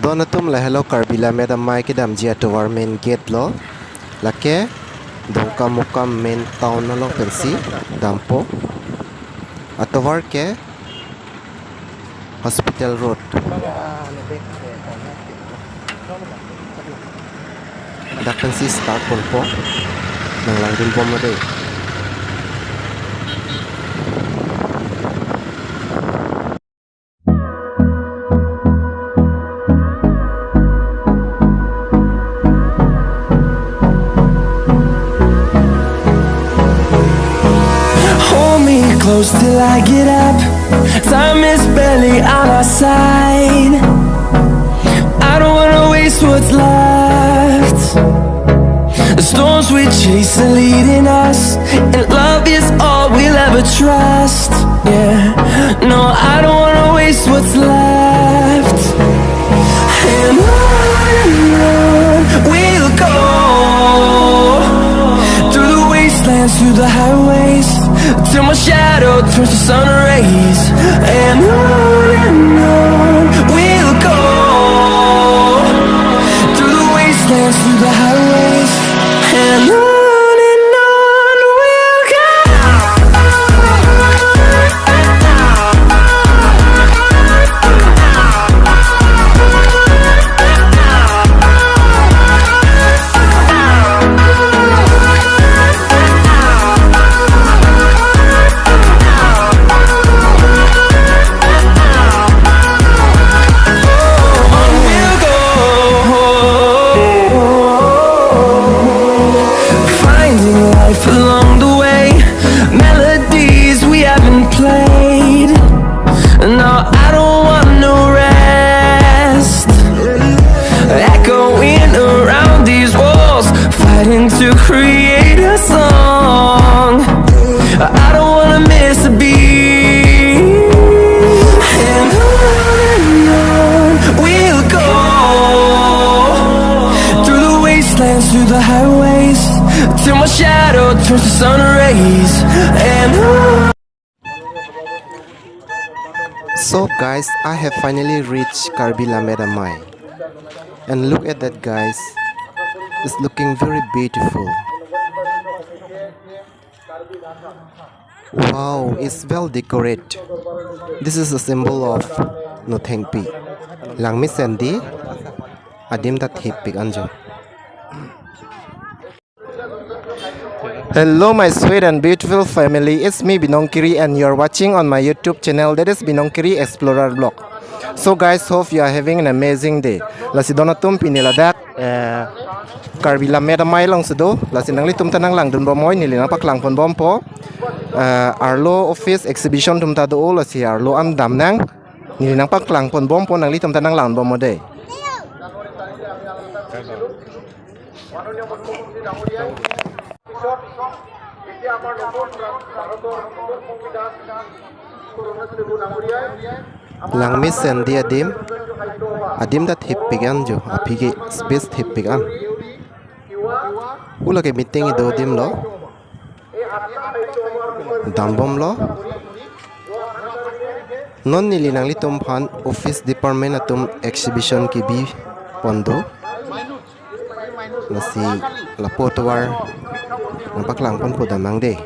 Donatum la hello karbi Lammet Amei kidam jia towar main gate lo lake Donkamokam main town lo pensi dampo atowar ke hospital road dak pensi start ponpo nang langdun pomade. Close till I get up. Time is barely on our side. I don't wanna waste what's left. The storms we chase are leading us, and love is all we'll ever trust. Yeah, no, I don't wanna waste what's left. And on we'll go, through the wastelands, through the highways, till my shadow turns to sun rays. And on we'll go, through the wastelands, through the highways, and on we'll go. Along the way, melodies we haven't played. No, I don't want no rest. Echoing around these walls, fighting to create a song. I don't wanna miss a beat. And on we'll go, through the wastelands, through the highways, till my shadow turns to sun rays. And So guys, I have finally reached karbi Lammet Amei, and look at that guys, it's looking very beautiful. Wow, it's well decorated. This is a symbol of no thankpi. Langmi sendi adim dat hipik anjo. Hello my sweet and beautiful family, it's me Binonkiri and you're watching on my YouTube channel, that is Binonkiri Explorer Vlog. So guys, hope you are having an amazing day. Lasi donatum piniladak karbi Lammet Amei lang sudo, lasi nangli tum tanang lang dun bomoy nili napak lang pon bompo. Arlo office exhibition tum tado lasi arlo am dam nang nili napak lang pon bompo nangli tum tanang lang bomode. Langmi sendi adim dat hippigan jo apigi space hippigan ula ke meeting ido dim lo dambom lo non nili nangli tum phan office department atum exhibition ki bi pondo nasi lapotwar nampak lang pon podam nang de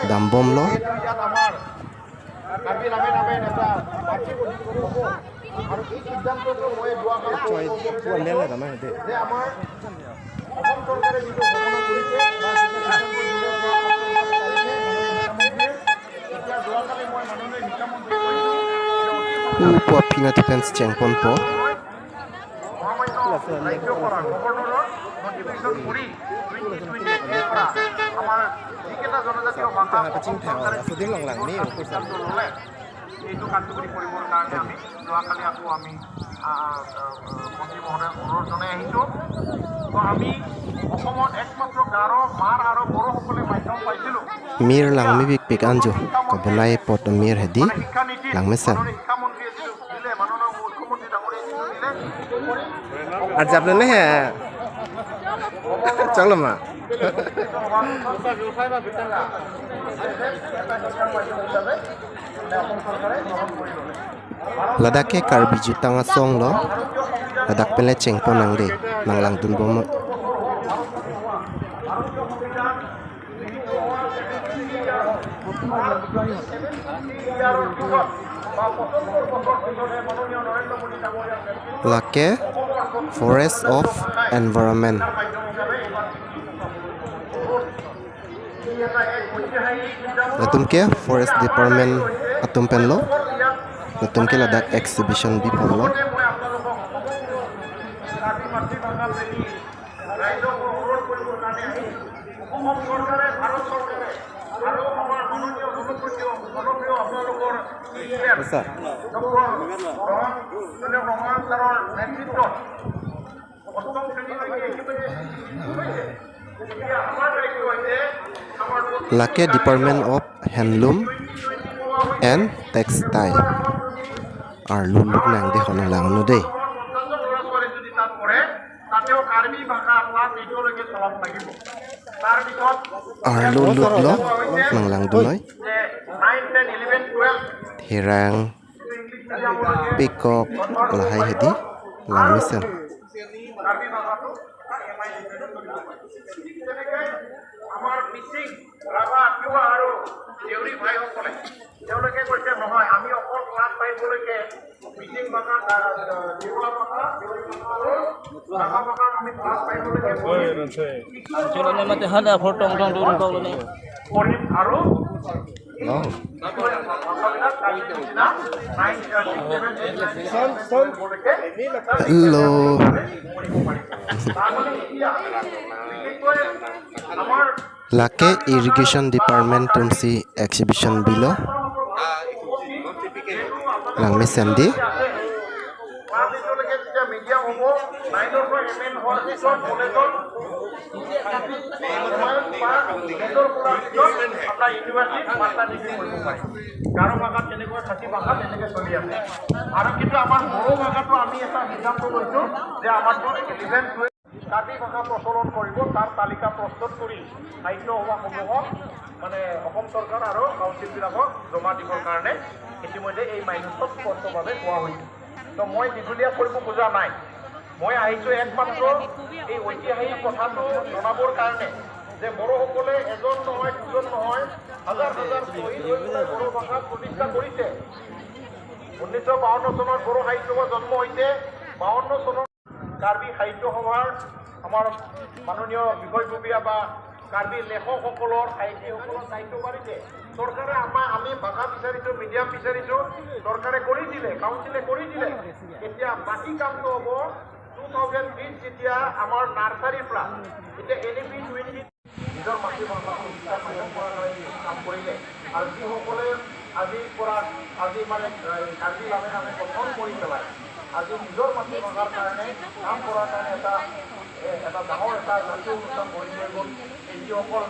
dambom lo po pina defense cheng pon po এইটো কাৰ্যকৰী কৰিবৰ কাৰণে আমি যোৱাকালি আকৌ আমি মন্ত্ৰী মহোদয় অনুৰোধ জনাই আহিছোঁ। তো আমি অসমত একমাত্ৰ গাৰো মাৰ আৰু বড়োসকলে মাধ্যম পাইছিলোঁ mir langmi big big anjo kabulai pot mir hedi langmi san শিক্ষামন্ত্ৰীয়ে যিটো দিলে মাননীয় মুখ্যমন্ত্ৰী ডাঙৰীয়াই যিটো দিলে ajab le ne hai changlama Ladake karbi jutang asong lo. Ladak pele cengpo nang de. Nang lang dun bomo. Lake Forest of Environment. Natumke Forest Department atumpen lo. Natumke ladak exhibition bi polo. Besar. Lake Department of Handloom and Textile. Ar luluk nang de honang lang no de. Ar luluk lo nang lang dunoy. Hirang peacock lahai hedi lang misen. আমাৰ meeting Rabha কিবা আৰু দেউৰী ভাইসকলে তেওঁলোকে কৈছে নহয় আমি অকল class পাইবলৈকে meeting বাকা দেউলা বাকা দেউৰী বাকা বাকা আমি ক্লাছ পাইবলৈকে চলনে মতে হাদা ফটো টং টং টং নে কৰিম আৰু Hello. Lake Irrigation Department tumsi exhibition bilo. Lang mi sendi. Garo ভাষাত যেনেকৈ খাচী ভাষাত তেনেকৈ চলি আছে আৰু কিন্তু আমাৰ বড়ো ভাষাটো আমি এটা সিদ্ধান্ত লৈছোঁ যে আমাৰটো ইভেণ্ট কাৰ্বি ভাষা প্ৰচলন কৰিব তাৰ তালিকা প্ৰস্তুত কৰি সাহিত্য সভাসমূহক মানে অসম চৰকাৰ আৰু কাউন্সিলবিলাকক জমা দিবৰ কাৰণে ইতিমধ্যে এই মাইনুচত স্পষ্টভাৱে কোৱা হৈছে তো মই দীঘলীয়া কৰিব খোজা নাই মই আহিছোঁ একমাত্ৰ এই ঐতিহাসিক কথাটো জনাবৰ কাৰণে যে বড়োসকলে এজন নহয় দুজন নহয় হাজাৰ হাজাৰ শহীদ হৈ পেলাই বড়ো ভাষা প্ৰতিষ্ঠা কৰিছে 1952 চনত বড়ো সাহিত্য সভা জন্ম হৈছে 52 চনত কাৰ্বি সাহিত্য সভাৰ আমাৰ মাননীয় বিষয়ববীয়া বা কাৰ্বি লেখকসকলৰ সাহিত্যসকলৰ দায়িত্ব বাঢ়িছে চৰকাৰে আমি ভাষা বিচাৰিছোঁ মিডিয়াম বিচাৰিছোঁ চৰকাৰে কৰি দিলে কাউন্সিলে কৰি দিলে এতিয়া বাকী কামটো হ'ব 2020 যেতিয়া আমাৰ নাৰ্চাৰীৰ পৰা এতিয়া NEP 20 নিজৰ মাতৃভাষাটো কাম কৰিলে আৰু যিসকলে আজিৰ পৰা আজি মানে কাৰ্বি লামে নামে গঠন কৰি পেলাই আজি নিজৰ মাতৃভাষাৰ কাৰণে কাম কৰাৰ কাৰণে এটা ডাঙৰ এটা জাতীয় অনুষ্ঠান কৰি লৈ গ'ল এই যিসকল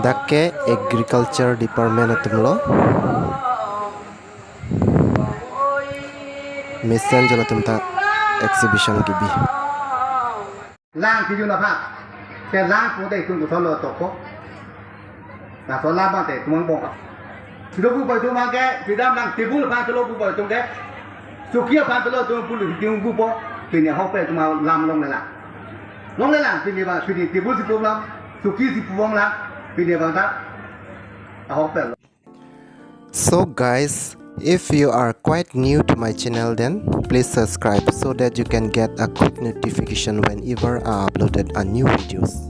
Dake Agriculture Department atumlo. Mission jala tumta exhibition gibi. Lang thì du là phạm, cái lang của đây cũng có thọ lợn tổ quốc, là thọ lang bao để chúng bỏ. Thì đâu cũng phải chúng mang cái, thì đam đang thì cũng là phạm cho đâu cũng phải chúng cái, số kia phạm cho đâu chúng cũng được tiếng cũng bỏ, thì nhà họ phải chúng mà làm long này làm, thì nhà bạn thì cũng sẽ cũng làm, số kia thì cũng làm, thì nhà bạn ta, họ phải. So guys, if you are quite new to my channel, then please subscribe so that you can get a quick notification whenever I uploaded a new videos.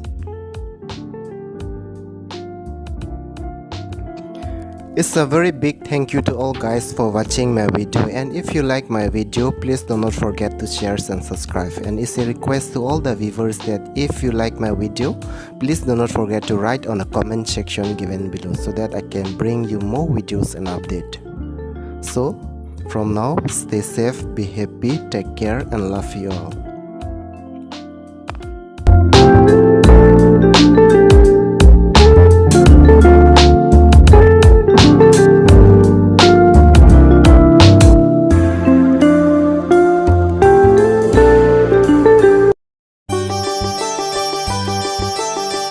It's a very big thank you to all guys for watching my video, and if you like my video, please do not forget to share and subscribe. And it's a request to all the viewers that if you like my video, please do not forget to write on the comment section given below so that I can bring you more videos and update. So from now, stay safe, be happy, take care, and love you all.